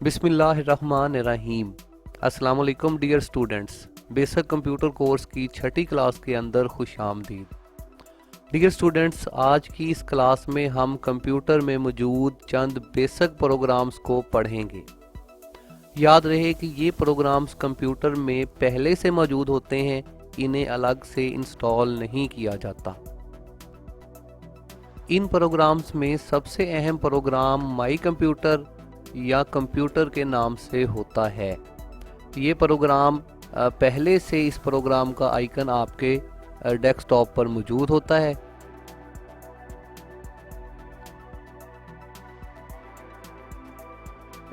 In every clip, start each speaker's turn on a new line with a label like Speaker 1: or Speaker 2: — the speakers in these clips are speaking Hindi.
Speaker 1: बिस्मिल्लाहिर्रहमानिर्रहीम। अस्सलाम वालेकुम dear students. Basic computer course की छठी क्लास के अंदर खुशामदीद। डियर स्टूडेंट्स, आज की इस क्लास में हम कंप्यूटर में मौजूद चंद बेसिक प्रोग्राम्स को पढ़ेंगे। याद रहे कि ये प्रोग्राम्स कंप्यूटर में पहले से मौजूद होते हैं, इन्हें अलग से इंस्टॉल नहीं किया जाता। इन प्रोग्राम्स में सबसे अहम प्रोग्राम माई कंप्यूटर या कंप्यूटर के नाम से होता है। ये प्रोग्राम पहले से इस प्रोग्राम का आइकन आपके डेस्कटॉप पर मौजूद होता है।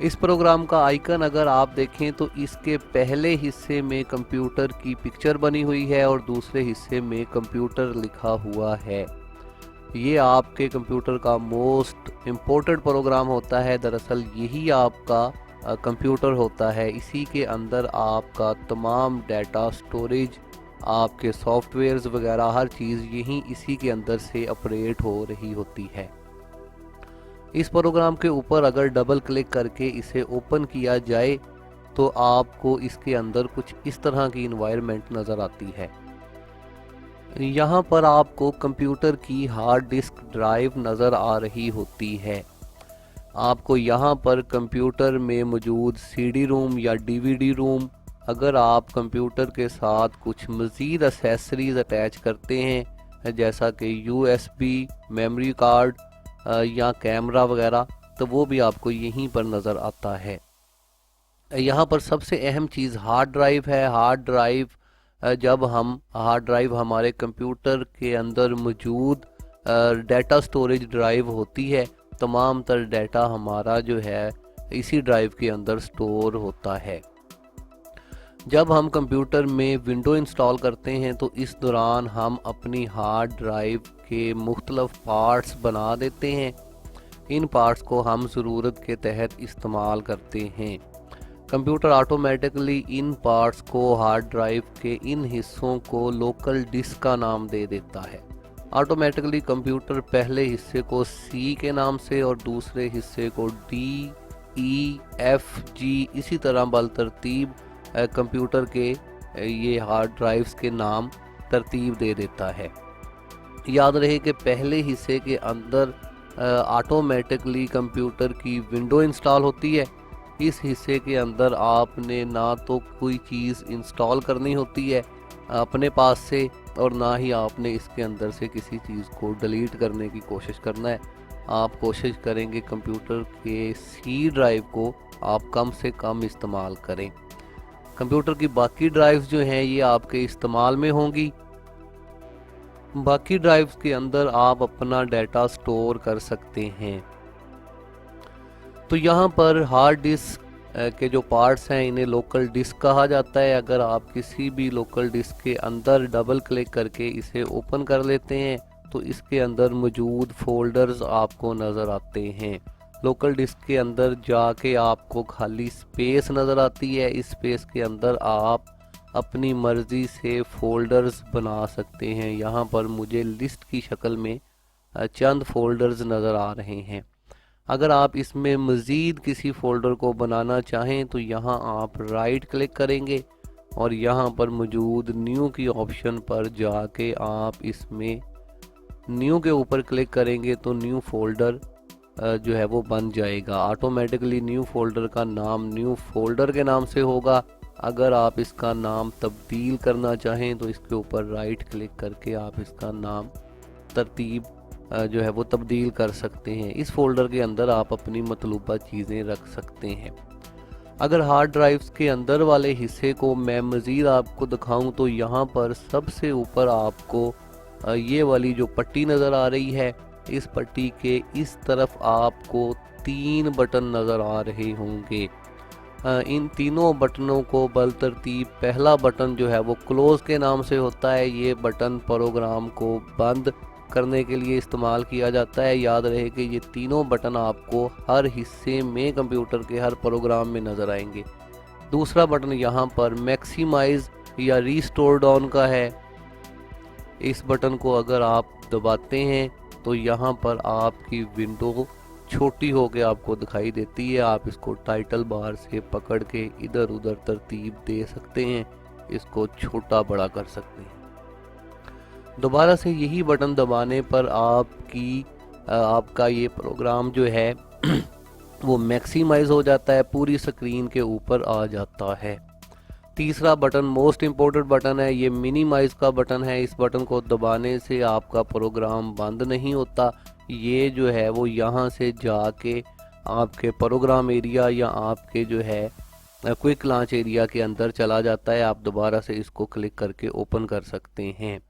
Speaker 1: इस प्रोग्राम का आइकन अगर आप देखें तो इसके पहले हिस्से में कंप्यूटर की पिक्चर बनी हुई है और दूसरे हिस्से में कंप्यूटर लिखा हुआ है। ये आपके कंप्यूटर का मोस्ट इम्पोर्टेंट प्रोग्राम होता है। दरअसल यही आपका कंप्यूटर होता है। इसी के अंदर आपका तमाम डाटा, स्टोरेज, आपके सॉफ्टवेयर्स वगैरह हर चीज़ यही इसी के अंदर से ऑपरेट हो रही होती है। इस प्रोग्राम के ऊपर अगर डबल क्लिक करके इसे ओपन किया जाए तो आपको इसके अंदर कुछ इस तरह की इन्वायरमेंट नज़र आती है। यहाँ पर आपको कंप्यूटर की हार्ड डिस्क ड्राइव नज़र आ रही होती है। आपको यहाँ पर कंप्यूटर में मौजूद सीडी रोम या डीवीडी रोम, अगर आप कंप्यूटर के साथ कुछ मज़ीद एक्सेसरीज अटैच करते हैं जैसा कि यूएसबी, मेमोरी कार्ड या कैमरा वगैरह, तो वो भी आपको यहीं पर नज़र आता है। यहाँ पर सबसे अहम चीज़ हार्ड ड्राइव है। हार्ड ड्राइव हार्ड ड्राइव हमारे कंप्यूटर के अंदर मौजूद डाटा स्टोरेज ड्राइव होती है। तमाम तर डाटा हमारा जो है इसी ड्राइव के अंदर स्टोर होता है। जब हम कंप्यूटर में विंडो इंस्टॉल करते हैं तो इस दौरान हम अपनी हार्ड ड्राइव के मुख्तलिफ पार्ट्स बना देते हैं। इन पार्ट्स को हम ज़रूरत के तहत इस्तेमाल करते हैं। कंप्यूटर ऑटोमेटिकली इन पार्ट्स को हार्ड ड्राइव के इन हिस्सों को लोकल डिस्क का नाम दे देता है। ऑटोमेटिकली कंप्यूटर पहले हिस्से को सी के नाम से और दूसरे हिस्से को डी, ई, एफ, जी इसी तरह बलतरतीब कंप्यूटर के ये हार्ड ड्राइव्स के नाम तरतीब दे देता है। याद रहे कि पहले हिस्से के अंदर ऑटोमेटिकली कंप्यूटर की विंडो इंस्टॉल होती है। इस हिस्से के अंदर आपने ना तो कोई चीज़ इंस्टॉल करनी होती है अपने पास से और ना ही आपने इसके अंदर से किसी चीज़ को डिलीट करने की कोशिश करना है। आप कोशिश करेंगे कंप्यूटर के सी ड्राइव को आप कम से कम इस्तेमाल करें। कंप्यूटर की बाकी ड्राइव्स जो हैं ये आपके इस्तेमाल में होंगी। बाकी ड्राइव्स के अंदर आप अपना डाटा स्टोर कर सकते हैं। तो यहाँ पर हार्ड डिस्क के जो पार्ट्स हैं इन्हें लोकल डिस्क कहा जाता है। अगर आप किसी भी लोकल डिस्क के अंदर डबल क्लिक करके इसे ओपन कर लेते हैं तो इसके अंदर मौजूद फोल्डर्स आपको नज़र आते हैं। लोकल डिस्क के अंदर जाके आपको खाली स्पेस नज़र आती है। इस स्पेस के अंदर आप अपनी मर्ज़ी से फोल्डर्स बना सकते हैं। यहाँ पर मुझे लिस्ट की शक्ल में चंद फोल्डर्स नज़र आ रहे हैं। अगर आप इसमें मज़ीद किसी फ़ोल्डर को बनाना चाहें तो यहाँ आप राइट क्लिक करेंगे और यहाँ पर मौजूद न्यू की ऑप्शन पर जाके आप इसमें न्यू के ऊपर क्लिक करेंगे तो न्यू फ़ोल्डर जो है वो बन जाएगा। ऑटोमेटिकली न्यू फ़ोल्डर का नाम न्यू फ़ोल्डर के नाम से होगा। अगर आप इसका नाम तब्दील करना चाहें तो इसके ऊपर राइट क्लिक करके आप इसका नाम तरतीब जो है वो तब्दील कर सकते हैं। इस फोल्डर के अंदर आप अपनी मतलूबा चीज़ें रख सकते हैं। अगर हार्ड ड्राइव्स के अंदर वाले हिस्से को मैं मज़ीद आपको दिखाऊं तो यहाँ पर सबसे ऊपर आपको ये वाली जो पट्टी नज़र आ रही है, इस पट्टी के इस तरफ आपको 3 बटन नज़र आ रहे होंगे। इन तीनों बटनों को बलतरतीब पहला बटन जो है वो क्लोज़ के नाम से होता है। ये बटन प्रोग्राम को बंद करने के लिए इस्तेमाल किया जाता है। याद रहे कि ये तीनों बटन आपको हर हिस्से में कंप्यूटर के हर प्रोग्राम में नज़र आएंगे। दूसरा बटन यहाँ पर मैक्सिमाइज या रीस्टोर डाउन का है। इस बटन को अगर आप दबाते हैं तो यहाँ पर आपकी विंडो छोटी होके आपको दिखाई देती है। आप इसको टाइटल बार से पकड़ के इधर उधर तरतीब दे सकते हैं, इसको छोटा बड़ा कर सकते हैं। दोबारा से यही बटन दबाने पर आपका ये प्रोग्राम जो है वो मैक्सिमाइज हो जाता है, पूरी स्क्रीन के ऊपर आ जाता है। तीसरा बटन मोस्ट इम्पोर्टेंट बटन है, ये मिनिमाइज का बटन है। इस बटन को दबाने से आपका प्रोग्राम बंद नहीं होता, ये जो है वो यहाँ से जाके आपके प्रोग्राम एरिया या आपके जो है क्विक लॉन्च एरिया के अंदर चला जाता है। आप दोबारा से इसको क्लिक करके ओपन कर सकते हैं।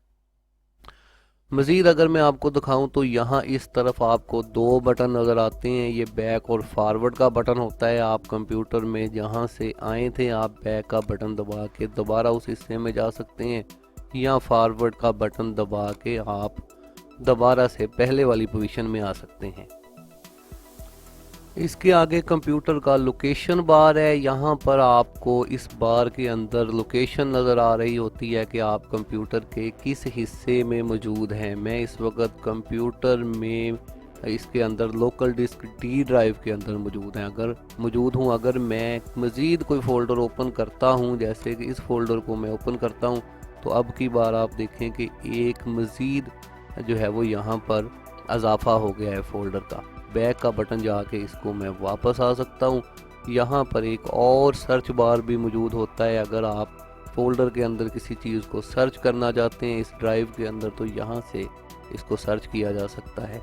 Speaker 1: मज़ीद अगर मैं आपको दिखाऊं तो यहाँ इस तरफ आपको दो बटन नज़र आते हैं, ये बैक और फॉरवर्ड का बटन होता है। आप कंप्यूटर में जहाँ से आए थे आप बैक का बटन दबा के दोबारा उस हिस्से में जा सकते हैं, या फॉरवर्ड का बटन दबा के आप दोबारा से पहले वाली पोजीशन में आ सकते हैं। इसके आगे कंप्यूटर का लोकेशन बार है। यहाँ पर आपको इस बार के अंदर लोकेशन नज़र आ रही होती है कि आप कंप्यूटर के किस हिस्से में मौजूद हैं। मैं इस वक्त कंप्यूटर में इसके अंदर लोकल डिस्क डी ड्राइव के अंदर मौजूद हूँ। अगर मैं मज़ीद कोई फ़ोल्डर ओपन करता हूँ, जैसे कि इस फ़ोल्डर को मैं ओपन करता हूँ, तो अब की बार आप देखें कि एक मज़ीद जो है वो यहाँ पर इजाफा हो गया है फ़ोल्डर का। बैक का बटन जाके इसको मैं वापस आ सकता हूँ। यहाँ पर एक और सर्च बार भी मौजूद होता है। अगर आप फोल्डर के अंदर किसी चीज़ को सर्च करना चाहते हैं इस ड्राइव के अंदर, तो यहाँ से इसको सर्च किया जा सकता है।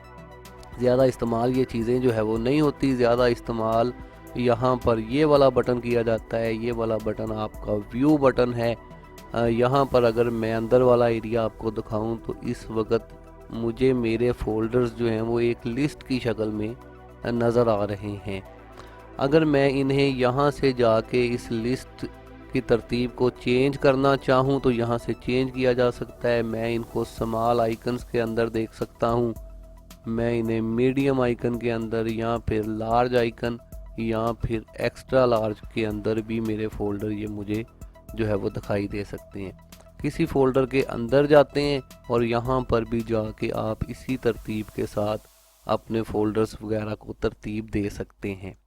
Speaker 1: ज़्यादा इस्तेमाल ये चीज़ें जो है वो नहीं होती, ज़्यादा इस्तेमाल यहाँ पर ये वाला बटन किया जाता है। ये वाला बटन आपका व्यू बटन है। यहाँ पर अगर मैं अंदर वाला एरिया आपको दिखाऊँ तो इस वक्त मुझे मेरे फोल्डर्स जो हैं वो एक लिस्ट की शक्ल में नज़र आ रहे हैं। अगर मैं इन्हें यहाँ से जाके इस लिस्ट की तरतीब को चेंज करना चाहूँ तो यहाँ से चेंज किया जा सकता है। मैं इनको स्मॉल आइकन्स के अंदर देख सकता हूँ, मैं इन्हें मीडियम आइकन के अंदर या फिर लार्ज आइकन या फिर एक्स्ट्रा लार्ज के अंदर भी मेरे फोल्डर ये मुझे जो है वो दिखाई दे सकते हैं। किसी फोल्डर के अंदर जाते हैं और यहाँ पर भी जाके आप इसी तरतीब के साथ अपने फोल्डर्स वगैरह को तरतीब दे सकते हैं।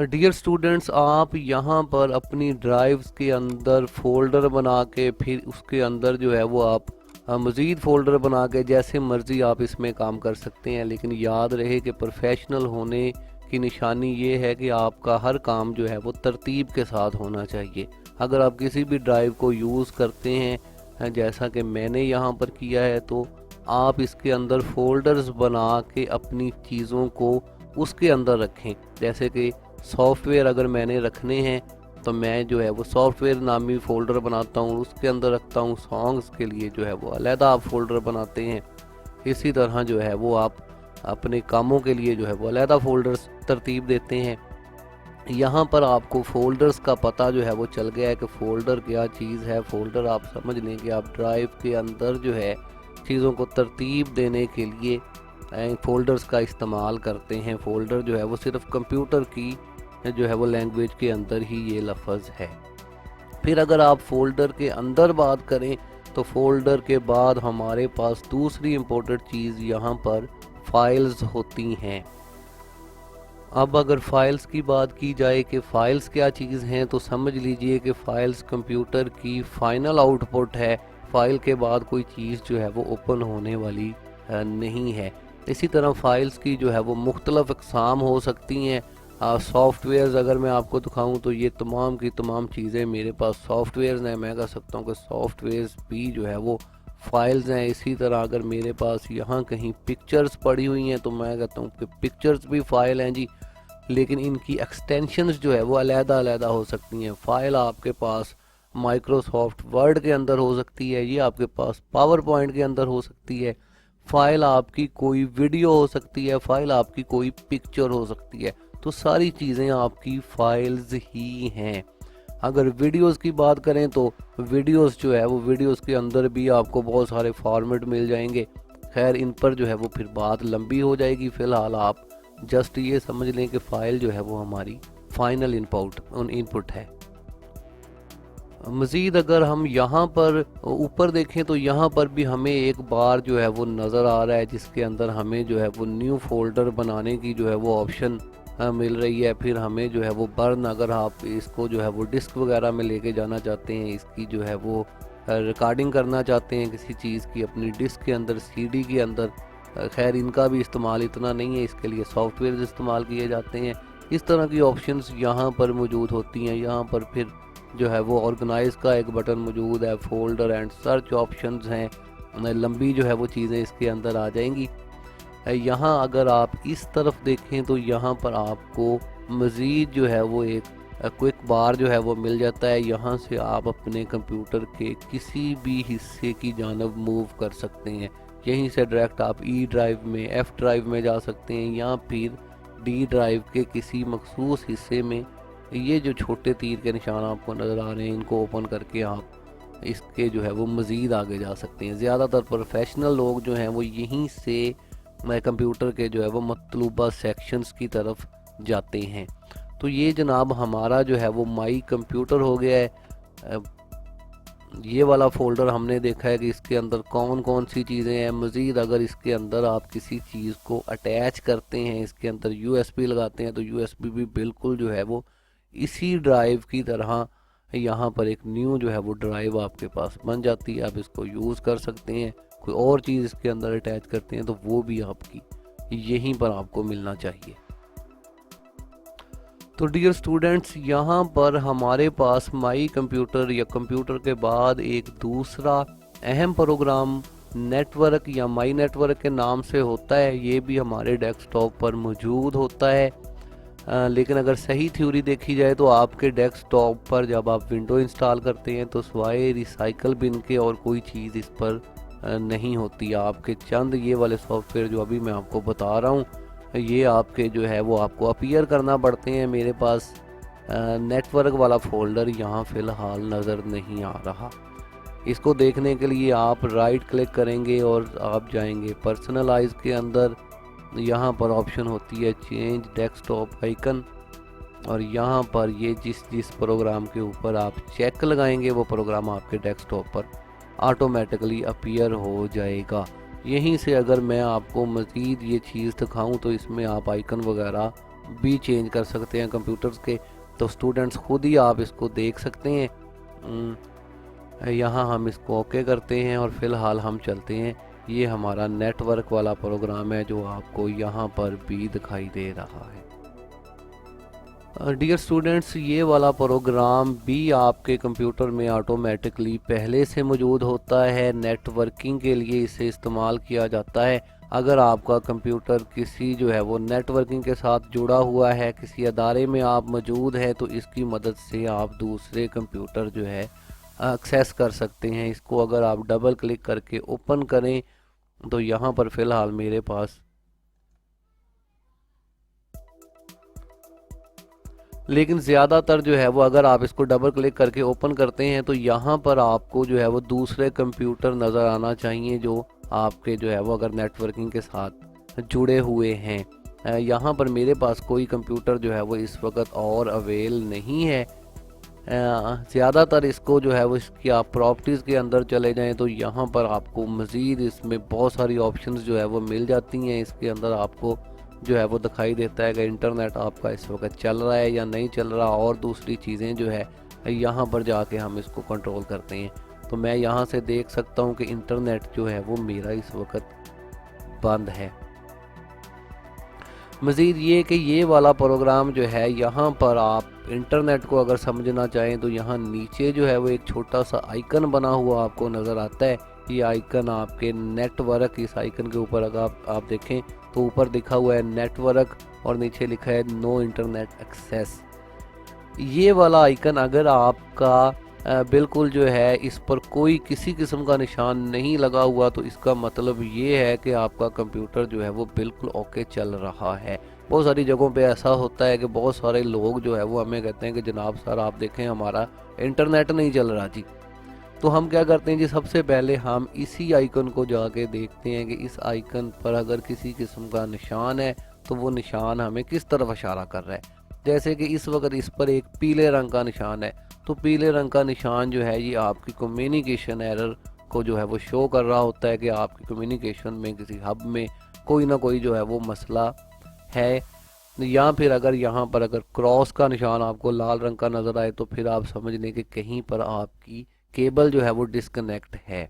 Speaker 1: डियर स्टूडेंट्स, आप यहाँ पर अपनी ड्राइव्स के अंदर फोल्डर बना के फिर उसके अंदर जो है वो आप मज़ीद फ़ोल्डर बना के जैसे मर्ज़ी आप इसमें काम कर सकते हैं। लेकिन याद रहे कि प्रोफेशनल होने की निशानी ये है कि आपका हर काम जो है वो तरतीब के साथ होना चाहिए। अगर आप किसी भी ड्राइव को यूज़ करते हैं जैसा कि मैंने यहाँ पर किया है, तो आप इसके अंदर फ़ोल्डर्स बना के अपनी चीज़ों को उसके अंदर रखें। जैसे कि सॉफ्टवेयर अगर मैंने रखने हैं तो मैं जो है वो सॉफ्टवेयर नामी फ़ोल्डर बनाता हूँ, उसके अंदर रखता हूँ। सॉन्ग्स के लिए जो है वो अलहदा आप फ़ोल्डर बनाते हैं। इसी तरह जो है वो आप अपने कामों के लिए जो है वो अलहदा फ़ोल्डर्स तरतीब देते हैं। यहाँ पर आपको फ़ोल्डर्स का पता जो है वो चल गया है कि फ़ोल्डर क्या चीज़ है। फ़ोल्डर आप समझ लें कि आप ड्राइव के अंदर जो है चीज़ों को तरतीब देने के लिए फ़ोल्डर्स का इस्तेमाल करते हैं। फ़ोल्डर जो है वो सिर्फ कंप्यूटर की जो है वो लैंग्वेज के अंदर ही ये लफ्ज़ है। फिर अगर आप फ़ोल्डर के अंदर बात करें तो फ़ोल्डर के बाद हमारे पास दूसरी इम्पोर्टेंट चीज़ यहाँ पर फाइल्स होती हैं। अब अगर फ़ाइल्स की बात की जाए कि फ़ाइल्स क्या चीज़ हैं, तो समझ लीजिए कि फ़ाइल्स कंप्यूटर की फ़ाइनल आउटपुट है। फ़ाइल के बाद कोई चीज़ जो है वो ओपन होने वाली नहीं है। इसी तरह फ़ाइल्स की जो है वो मुख्तलिफ़ अक़साम हो सकती हैं। सॉफ्टवेयर्स अगर मैं आपको दिखाऊं तो ये तमाम की तमाम चीज़ें मेरे पास सॉफ्टवेयर्स हैं। मैं कह सकता हूं कि सॉफ्टवेयर्स भी जो है वो फाइल्स हैं। इसी तरह अगर मेरे पास यहाँ कहीं पिक्चर्स पड़ी हुई हैं तो मैं कहता हूँ कि पिक्चर्स भी फ़ाइल हैं जी, लेकिन इनकी एक्सटेंशंस जो है वो अलहदा हो सकती हैं। फ़ाइल आपके पास माइक्रोसॉफ्ट वर्ड के अंदर हो सकती है, ये आपके पास पावर पॉइंट के अंदर हो सकती है। फ़ाइल आपकी कोई वीडियो हो सकती है, फ़ाइल आपकी कोई पिक्चर हो सकती है। तो सारी चीज़ें आपकी फ़ाइल्स ही हैं। अगर वीडियोस की बात करें तो वीडियोस जो है वो वीडियोस के अंदर भी आपको बहुत सारे फॉर्मेट मिल जाएंगे। खैर इन पर जो है वो फिर बात लंबी हो जाएगी। फ़िलहाल आप जस्ट ये समझ लें कि फ़ाइल जो है वो हमारी फाइनल इनपुट है। मज़ीद अगर हम यहाँ पर ऊपर देखें तो यहाँ पर भी हमें एक बार जो है वो नज़र आ रहा है, जिसके अंदर हमें जो है वो न्यू फोल्डर बनाने की जो है वो ऑप्शन मिल रही है। फिर हमें जो है वो बर्न, अगर आप इसको जो है वो डिस्क वगैरह में लेके जाना चाहते हैं, इसकी जो है वो रिकॉर्डिंग करना चाहते हैं किसी चीज़ की अपनी डिस्क के अंदर, सीडी के अंदर, खैर इनका भी इस्तेमाल इतना नहीं है, इसके लिए सॉफ्टवेयर इस्तेमाल किए जाते हैं। इस तरह की ऑप्शंस यहाँ पर मौजूद होती हैं। यहाँ पर फिर जो है वो ऑर्गेनाइज का एक बटन मौजूद है, फोल्डर एंड सर्च ऑप्शंस हैं, लंबी जो है वो चीज़ें इसके अंदर आ जाएंगी। यहाँ अगर आप इस तरफ देखें तो यहाँ पर आपको मज़ीद जो है वो एक क्विक बार जो है वो मिल जाता है। यहाँ से आप अपने कंप्यूटर के किसी भी हिस्से की जानब मूव कर सकते हैं। यहीं से डायरेक्ट आप ई ड्राइव में, एफ ड्राइव में जा सकते हैं, या फिर डी ड्राइव के किसी मखसूस हिस्से में। ये जो छोटे तीर के निशान आपको नज़र आ रहे हैं, इनको ओपन करके आप इसके जो है वो मज़ीद आगे जा सकते हैं। ज़्यादातर प्रोफेशनल लोग जो हैं वो यहीं से कंप्यूटर के जो है वो मतलूबा सेक्शंस की तरफ जाते हैं। तो ये जनाब हमारा जो है वो माई कंप्यूटर हो गया है। ये वाला फ़ोल्डर हमने देखा है कि इसके अंदर कौन कौन सी चीज़ें हैं। मज़ीद अगर इसके अंदर आप किसी चीज़ को अटैच करते हैं, इसके अंदर यूएसबी लगाते हैं, तो यूएसबी भी बिल्कुल जो है वो इसी ड्राइव की तरह यहाँ पर एक न्यू जो है वो ड्राइव आपके पास बन जाती है। आप इसको यूज़ कर सकते हैं। कोई और चीज़ इसके अंदर अटैच करते हैं तो वो भी आपकी यहीं पर आपको मिलना चाहिए। तो डियर स्टूडेंट्स, यहाँ पर हमारे पास माई कंप्यूटर या कंप्यूटर के बाद एक दूसरा अहम प्रोग्राम नेटवर्क या माई नेटवर्क के नाम से होता है। ये भी हमारे डेस्कटॉप पर मौजूद होता है। लेकिन अगर सही थ्योरी देखी जाए तो आपके डेस्कटॉप पर जब आप विंडो इंस्टॉल करते हैं तो सिवाय रिसाइकल बिन के और कोई चीज़ इस पर नहीं होती। आपके चंद ये वाले सॉफ्टवेयर जो अभी मैं आपको बता रहा हूँ, ये आपके जो है वो आपको अपीयर करना पड़ते हैं। मेरे पास नेटवर्क वाला फ़ोल्डर यहाँ फ़िलहाल नज़र नहीं आ रहा। इसको देखने के लिए आप राइट क्लिक करेंगे और आप जाएंगे पर्सनलाइज के अंदर। यहाँ पर ऑप्शन होती है चेंज डेस्कटॉप आइकन, और यहाँ पर ये जिस प्रोग्राम के ऊपर आप चेक लगाएंगे वो प्रोग्राम आपके डेस्कटॉप पर ऑटोमेटिकली अपीयर हो जाएगा। यहीं से अगर मैं आपको मज़ीद ये चीज़ दिखाऊं तो इसमें आप आइकन वगैरह भी चेंज कर सकते हैं कंप्यूटर्स के। तो स्टूडेंट्स खुद ही आप इसको देख सकते हैं। यहाँ हम इसको ओके करते हैं और फ़िलहाल हम चलते हैं। ये हमारा नेटवर्क वाला प्रोग्राम है जो आपको यहाँ पर भी दिखाई दे रहा है। डियर स्टूडेंट्स, ये वाला प्रोग्राम भी आपके कंप्यूटर में ऑटोमेटिकली पहले से मौजूद होता है। नेटवर्किंग के लिए इसे इस्तेमाल किया जाता है। अगर आपका कंप्यूटर किसी जो है वो नेटवर्किंग के साथ जुड़ा हुआ है, किसी अदारे में आप मौजूद हैं, तो इसकी मदद से आप दूसरे कंप्यूटर जो है एक्सेस कर सकते हैं। इसको अगर आप डबल क्लिक करके ओपन करें तो यहाँ पर फ़िलहाल मेरे पास, लेकिन ज़्यादातर जो है वो अगर आप इसको डबल क्लिक करके ओपन करते हैं तो यहाँ पर आपको जो है वो दूसरे कंप्यूटर नज़र आना चाहिए जो आपके जो है वो अगर नेटवर्किंग के साथ जुड़े हुए हैं। यहाँ पर मेरे पास कोई कंप्यूटर जो है वो इस वक्त और अवेल नहीं है। ज़्यादातर इसको जो है वो इसकी आप प्रॉपर्टीज़ के अंदर चले जाएं तो यहाँ पर आपको मज़ीद इसमें बहुत सारी ऑप्शंस जो है वो मिल जाती हैं। इसके अंदर आपको जो है वो दिखाई देता है कि इंटरनेट आपका इस वक्त चल रहा है या नहीं चल रहा, और दूसरी चीज़ें जो है यहाँ पर जाके हम इसको कंट्रोल करते हैं। तो मैं यहाँ से देख सकता हूँ कि इंटरनेट जो है वो मेरा इस वक्त बंद है। मज़ीद ये कि ये वाला प्रोग्राम जो है, यहाँ पर आप इंटरनेट को अगर समझना चाहें तो यहाँ नीचे जो है वो एक छोटा सा आइकन बना हुआ आपको नज़र आता है। ये आइकन आपके नेटवर्क, इस आइकन के ऊपर अगर आप देखें तो ऊपर लिखा हुआ है नेटवर्क और नीचे लिखा है नो इंटरनेट एक्सेस। ये वाला आइकन अगर आपका बिल्कुल जो है इस पर कोई किसी किस्म का निशान नहीं लगा हुआ तो इसका मतलब ये है कि आपका कंप्यूटर जो है वो बिल्कुल ओके चल रहा है। बहुत सारी जगहों पे ऐसा होता है कि बहुत सारे लोग जो है वो हमें कहते हैं कि जनाब सर आप देखें हमारा इंटरनेट नहीं चल रहा जी। तो हम क्या करते हैं जी, सबसे पहले हम इसी आइकन को जाके देखते हैं कि इस आइकन पर अगर किसी किस्म का निशान है तो वो निशान हमें किस तरफ इशारा कर रहा है। जैसे कि इस वक्त इस पर एक पीले रंग का निशान है, तो पीले रंग का निशान जो है ये आपकी कम्युनिकेशन एरर को जो है वो शो कर रहा होता है कि आपकी कम्युनिकेशन में किसी हब में कोई ना कोई जो है वो मसला है। या फिर अगर यहाँ पर अगर क्रॉस का निशान आपको लाल रंग का नज़र आए तो फिर आप समझ लें कि कहीं पर आपकी केबल जो है वो डिस्कनेक्ट है।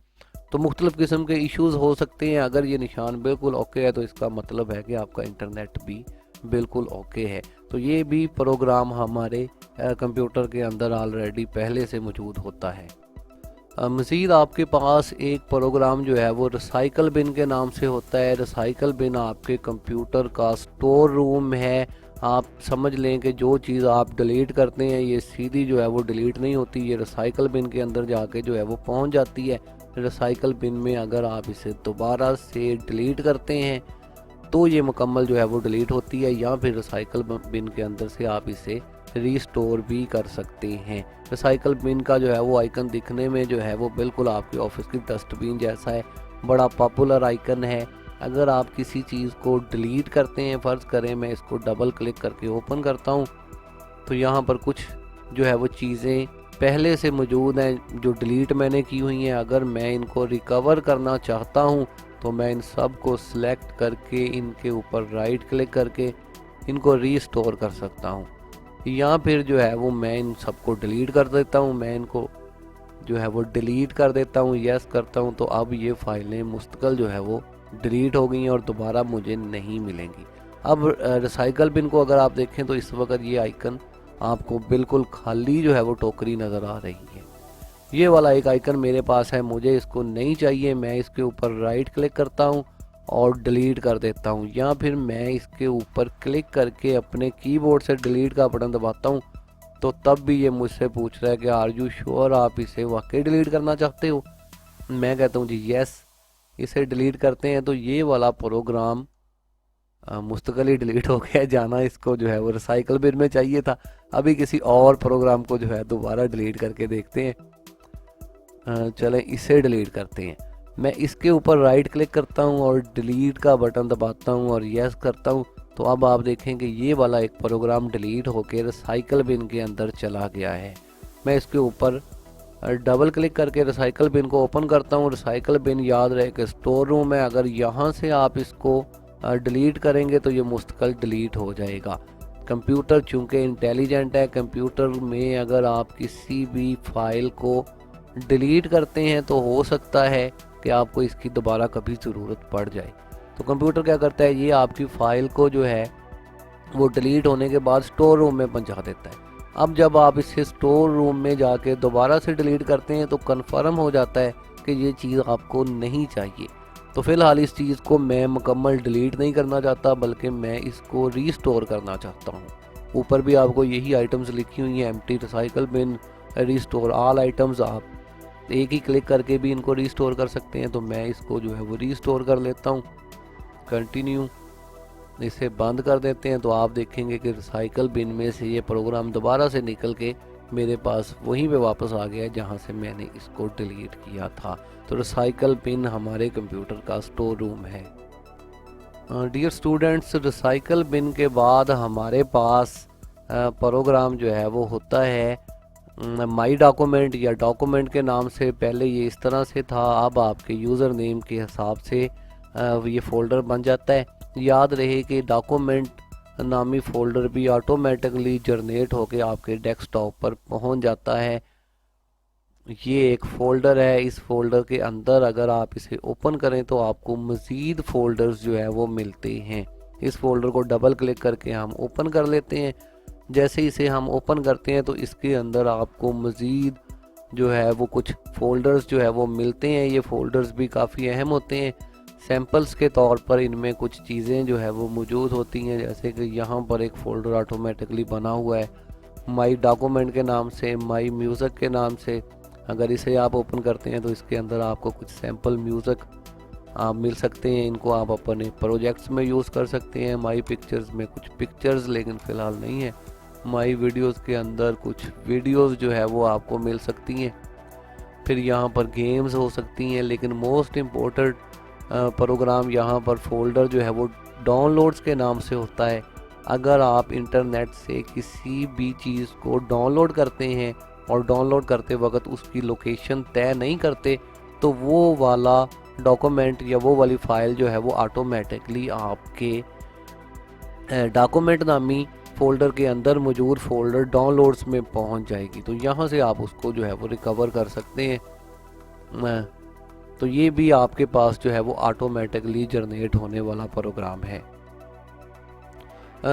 Speaker 1: तो मुख्तलिफ़ किस्म के इश्यूज़ हो सकते हैं। अगर ये निशान बिल्कुल ओके है तो इसका मतलब है कि आपका इंटरनेट भी बिल्कुल ओके है। तो ये भी प्रोग्राम हमारे कंप्यूटर के अंदर ऑलरेडी पहले से मौजूद होता है। मज़ीद आपके पास एक प्रोग्राम जो है वो रिसाइकल बिन के नाम से होता है। रिसाइकल बिन आपके कंप्यूटर का स्टोर रूम है। आप समझ लें कि जो चीज़ आप डिलीट करते हैं ये सीधी जो है वो डिलीट नहीं होती, ये रिसाइकल बिन के अंदर जाके जो है वो पहुंच जाती है। रिसाइकल बिन में अगर आप इसे दोबारा से डिलीट करते हैं तो ये मुकम्मल जो है वो डिलीट होती है, या फिर रिसाइकल बिन के अंदर से आप इसे रीस्टोर भी कर सकते हैं। रिसाइकल बिन का जो है वो आइकन दिखने में जो है वो बिल्कुल आपके ऑफिस की डस्टबिन जैसा है, बड़ा पॉपुलर आइकन है। अगर आप किसी चीज़ को डिलीट करते हैं, फ़र्ज़ करें मैं इसको डबल क्लिक करके ओपन करता हूँ तो यहाँ पर कुछ जो है वो चीज़ें पहले से मौजूद हैं जो डिलीट मैंने की हुई हैं। अगर मैं इनको रिकवर करना चाहता हूँ तो मैं इन सब को सिलेक्ट करके इनके ऊपर राइट क्लिक करके इनको रीस्टोर कर सकता हूँ, या फिर जो है वो मैं इन सबको डिलीट कर देता हूँ। मैं इनको जो है वो डिलीट कर देता हूँ, यस करता हूँ, तो अब ये फाइलें मुस्तकिल जो है वो डिलीट हो गई हैं और दोबारा मुझे नहीं मिलेंगी। अब रिसाइकल बिन को अगर आप देखें तो इस वक्त ये आइकन आपको बिल्कुल खाली जो है वो टोकरी नज़र आ रही है। ये वाला एक आइकन मेरे पास है, मुझे इसको नहीं चाहिए। मैं इसके ऊपर राइट क्लिक करता हूँ और डिलीट कर देता हूँ, या फिर मैं इसके ऊपर क्लिक करके अपने कीबोर्ड से डिलीट का बटन दबाता हूँ तो तब भी ये मुझसे पूछ रहा है कि आर यू श्योर, आप इसे वाकई डिलीट करना चाहते हो। मैं कहता हूँ जी यस, इसे डिलीट करते हैं। तो ये वाला प्रोग्राम मुस्तकिल ही डिलीट हो गया। जाना इसको जो है वो रिसाइकल बिन में चाहिए था। अभी किसी और प्रोग्राम को जो है दोबारा डिलीट करके देखते हैं। चलें इसे डिलीट करते हैं। मैं इसके ऊपर राइट क्लिक करता हूं और डिलीट का बटन दबाता हूं और यस करता हूं तो अब आप देखें कि ये वाला एक प्रोग्राम डिलीट होकर रिसाइकल बिन के अंदर चला गया है। मैं इसके ऊपर डबल क्लिक करके रिसाइकल बिन को ओपन करता हूं। रिसाइकल बिन याद रहे कि स्टोर रूम है, अगर यहाँ से आप इसको डिलीट करेंगे तो ये मुस्तकिल डिलीट हो जाएगा। कंप्यूटर चूँकि इंटेलिजेंट है, कंप्यूटर में अगर आप किसी भी फाइल को डिलीट करते हैं तो हो सकता है कि आपको इसकी दोबारा कभी ज़रूरत पड़ जाए। तो कंप्यूटर क्या करता है, ये आपकी फ़ाइल को जो है वो डिलीट होने के बाद स्टोर रूम में पहुंचा देता है। अब जब आप इसे स्टोर रूम में जाके दोबारा से डिलीट करते हैं तो कन्फर्म हो जाता है कि ये चीज़ आपको नहीं चाहिए। तो फ़िलहाल इस चीज़ को मैं मुकम्मल डिलीट नहीं करना चाहता, बल्कि मैं इसको रीस्टोर करना चाहता हूँ। ऊपर भी आपको यही आइटम्स लिखी हुई हैं, empty, recycle bin, restore all items. आप एक ही क्लिक करके भी इनको रीस्टोर कर सकते हैं। तो मैं इसको जो है वो रीस्टोर कर लेता हूँ। कंटिन्यू, इसे बंद कर देते हैं तो आप देखेंगे कि रिसाइकल बिन में से ये प्रोग्राम दोबारा से निकल के मेरे पास वहीं पे वापस आ गया जहाँ से मैंने इसको डिलीट किया था। तो रिसाइकल बिन हमारे कंप्यूटर का स्टोर रूम है। डियर स्टूडेंट्स, रिसाइकल बिन के बाद हमारे पास प्रोग्राम जो है वो होता है माई डॉक्यूमेंट या डॉक्यूमेंट के नाम से। पहले ये इस तरह से था, अब आपके यूज़र नेम के हिसाब से ये फ़ोल्डर बन जाता है। याद रहे कि डॉक्यूमेंट नामी फ़ोल्डर भी ऑटोमेटिकली जनरेट होकर आपके डेस्कटॉप पर पहुंच जाता है। ये एक फ़ोल्डर है, इस फ़ोल्डर के अंदर अगर आप इसे ओपन करें तो आपको मज़ीद फ़ोल्डर्स जो है वो मिलते हैं। इस फ़ोल्डर को डबल क्लिक करके हम ओपन कर लेते हैं। जैसे इसे हम ओपन करते हैं तो इसके अंदर आपको मज़ीद जो है वो कुछ फ़ोल्डर्स जो है वो मिलते हैं। ये फ़ोल्डर्स भी काफ़ी अहम होते हैं। सैम्पल्स के तौर पर इनमें कुछ चीज़ें जो है वो मौजूद होती हैं, जैसे कि यहाँ पर एक फ़ोल्डर ऑटोमेटिकली बना हुआ है माई डॉक्यूमेंट के नाम से, माई म्यूज़िक के नाम से। अगर इसे आप ओपन करते हैं तो इसके अंदर आपको कुछ सैम्पल म्यूज़िक आप मिल सकते हैं। इनको आप अपने प्रोजेक्ट्स में यूज़ कर सकते हैं। माई पिक्चर्स में कुछ पिक्चर्स लेकिन फ़िलहाल नहीं है। माई वीडियोज़ के अंदर कुछ वीडियोज़ जो है वो आपको मिल सकती हैं। फिर यहाँ पर गेम्स हो सकती हैं, लेकिन मोस्ट इम्पोर्टेंट प्रोग्राम यहाँ पर फ़ोल्डर जो है वो डाउनलोड्स के नाम से होता है। अगर आप इंटरनेट से किसी भी चीज़ को डाउनलोड करते हैं और डाउनलोड करते वक्त उसकी लोकेशन तय नहीं करते तो वो वाला डॉक्यूमेंट या वो वाली फ़ाइल जो है वो ऑटोमेटिकली आपके डॉक्यूमेंट नामी फ़ोल्डर के अंदर मौजूद फ़ोल्डर डाउनलोड्स में पहुंच जाएगी। तो यहाँ से आप उसको जो है वो रिकवर कर सकते हैं। तो ये भी आपके पास जो है वो ऑटोमेटिकली जनरेट होने वाला प्रोग्राम है।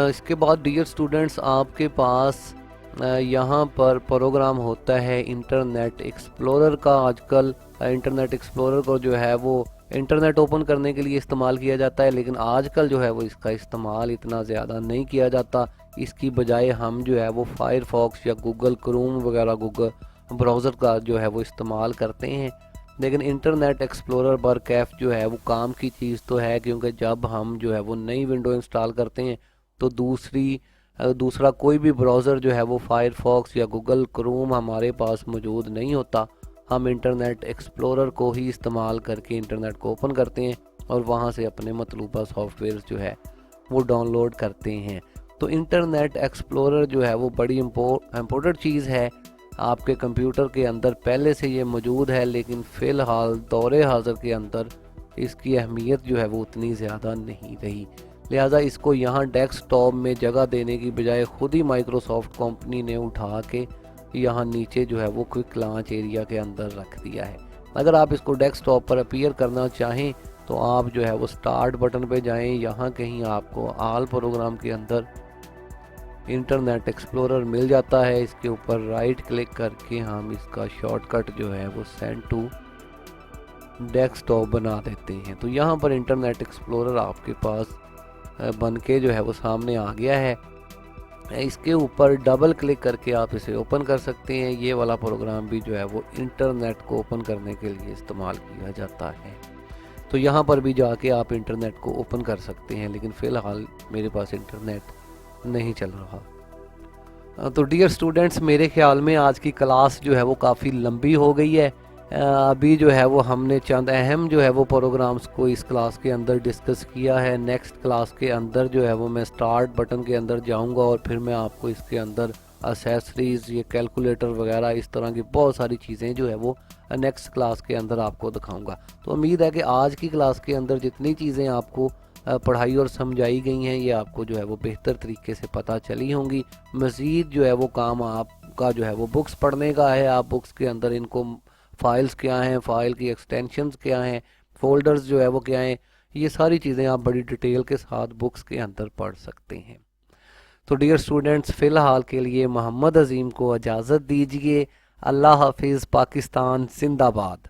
Speaker 1: इसके बाद डियर स्टूडेंट्स, आपके पास यहाँ पर प्रोग्राम होता है इंटरनेट एक्सप्लोरर का। आजकल इंटरनेट एक्सप्लोरर को जो है वो इंटरनेट ओपन करने के लिए इस्तेमाल किया जाता है, लेकिन आजकल जो है वो इसका इस्तेमाल इतना ज़्यादा नहीं किया जाता। इसकी बजाय हम जो है वो फायरफॉक्स या गूगल क्रोम वगैरह गूगल ब्राउज़र का जो है वो इस्तेमाल करते हैं। लेकिन इंटरनेट एक्सप्लोरर बरकैफ जो है वो काम की चीज़ तो है, क्योंकि जब हम जो है वो नई विंडो इंस्टॉल करते हैं तो दूसरा कोई भी ब्राउज़र जो है वो फायरफॉक्स या गूगल क्रोम हमारे पास मौजूद नहीं होता। हम इंटरनेट एक्सप्लोरर को ही इस्तेमाल करके इंटरनेट को ओपन करते हैं और वहाँ से अपने मतलूबा सॉफ्टवेयर जो है वो डाउनलोड करते हैं। तो इंटरनेट एक्सप्लोरर जो है वो बड़ी इम्पोर्टेंट चीज़ है आपके कंप्यूटर के अंदर, पहले से ये मौजूद है, लेकिन फ़िलहाल दौरे हाज़िर के अंदर इसकी अहमियत जो है वो उतनी ज़्यादा नहीं रही। लिहाजा इसको यहाँ डेस्कटॉप में जगह देने की बजाय खुद ही माइक्रोसॉफ्ट कंपनी ने उठा के यहाँ नीचे जो है वो क्विक लॉन्च एरिया के अंदर रख दिया है। अगर आप इसको डेस्कटॉप पर अपीयर करना चाहें तो आप जो है वो स्टार्ट बटन पे जाएं, यहाँ कहीं आपको ऑल प्रोग्राम के अंदर इंटरनेट एक्सप्लोरर मिल जाता है। इसके ऊपर राइट क्लिक करके हम इसका शॉर्टकट जो है वो सेंड टू डेस्कटॉप बना देते हैं। तो यहाँ पर इंटरनेट एक्सप्लोरर आपके पास बन के जो है वो सामने आ गया है। इसके ऊपर डबल क्लिक करके आप इसे ओपन कर सकते हैं। ये वाला प्रोग्राम भी जो है वो इंटरनेट को ओपन करने के लिए इस्तेमाल किया जाता है। तो यहाँ पर भी जाके आप इंटरनेट को ओपन कर सकते हैं, लेकिन फ़िलहाल मेरे पास इंटरनेट नहीं चल रहा। तो डियर स्टूडेंट्स, मेरे ख्याल में आज की क्लास जो है वो काफ़ी लंबी हो गई है। अभी जो है वो हमने चंद अहम जो है वो प्रोग्राम्स को इस क्लास के अंदर डिस्कस किया है। नेक्स्ट क्लास के अंदर जो है वो मैं स्टार्ट बटन के अंदर जाऊंगा और फिर मैं आपको इसके अंदर एसेसरीज़, ये कैलकुलेटर वगैरह इस तरह की बहुत सारी चीज़ें जो है वो नेक्स्ट क्लास के अंदर आपको दिखाऊंगा। तो उम्मीद है कि आज की क्लास के अंदर जितनी चीज़ें आपको पढ़ाई और समझाई गई हैं ये आपको जो है वो बेहतर तरीके से पता चली होंगी। मज़ीद जो है वो काम आपका जो है वो बुक्स पढ़ने का है। आप बुक्स के अंदर इनको फाइल्स क्या हैं, फ़ाइल की एक्सटेंशंस क्या हैं, फ़ोल्डर्स जो है वो क्या हैं, ये सारी चीज़ें आप बड़ी डिटेल के साथ बुक्स के अंदर पढ़ सकते हैं। तो डियर स्टूडेंट्स, फ़िलहाल के लिए मोहम्मद अज़ीम को इजाज़त दीजिए। अल्लाह हाफिज़। पाकिस्तान जिंदाबाद।